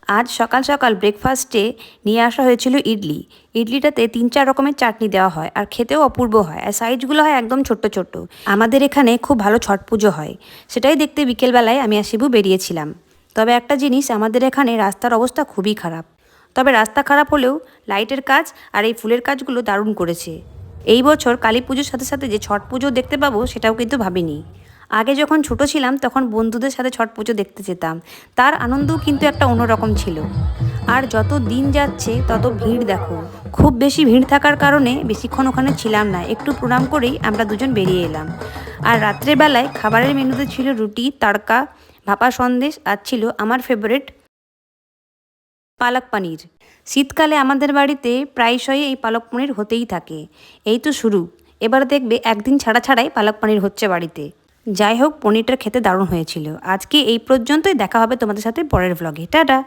আজ সকাল সকাল ব্রেকফাস্টে নিয়ে আসা হয়েছিল ইডলি। ইডলিটাতে ৩-৪ রকমের চাটনি দেওয়া হয় আর খেতেও অপূর্ব হয়, আর সাইজগুলো হয় একদম ছোট্ট ছোট্ট। আমাদের এখানে খুব ভালো ছট পুজো হয়, সেটাই দেখতে বিকেলবেলায় আমি আর শিবু বেরিয়েছিলাম। তবে একটা জিনিস, আমাদের এখানে রাস্তার অবস্থা খুবই খারাপ। তবে রাস্তা খারাপ হলেও লাইটের কাজ আর এই ফুলের কাজগুলো দারুণ করেছে। এই বছর কালী পুজোর সাথে সাথে যে ছট পুজো দেখতে পাবো সেটাও কিন্তু ভাবিনি। আগে যখন ছোট ছিলাম তখন বন্ধুদের সাথে ছট পুজো দেখতে যেতাম, তার আনন্দও কিন্তু একটা অন্যরকম ছিল। আর যত দিন যাচ্ছে তত ভিড় দেখো, খুব বেশি ভিড় থাকার কারণে বেশিক্ষণ ওখানে ছিলাম না, একটু প্রণাম করেই আমরা দুজন বেরিয়ে এলাম। আর রাত্রেবেলায় খাবারের মেনুতে ছিল রুটি, তড়কা, ভাপা সন্দেশ, আর ছিল আমার ফেভারিট পালক পনির। শীতকালে আমাদের বাড়িতে প্রায়শই এই পালক পনির হতেই থাকে। এই তো শুরু, এবার দেখবে একদিন ছাড়া ছাড়াই পালক পনির হচ্ছে বাড়িতে। যাই হোক, পনিরটা খেতে দারুণ হয়েছিল। আজকে এই পর্যন্তই, দেখা হবে তোমাদের সাথে পরের ভ্লগে। টাটা।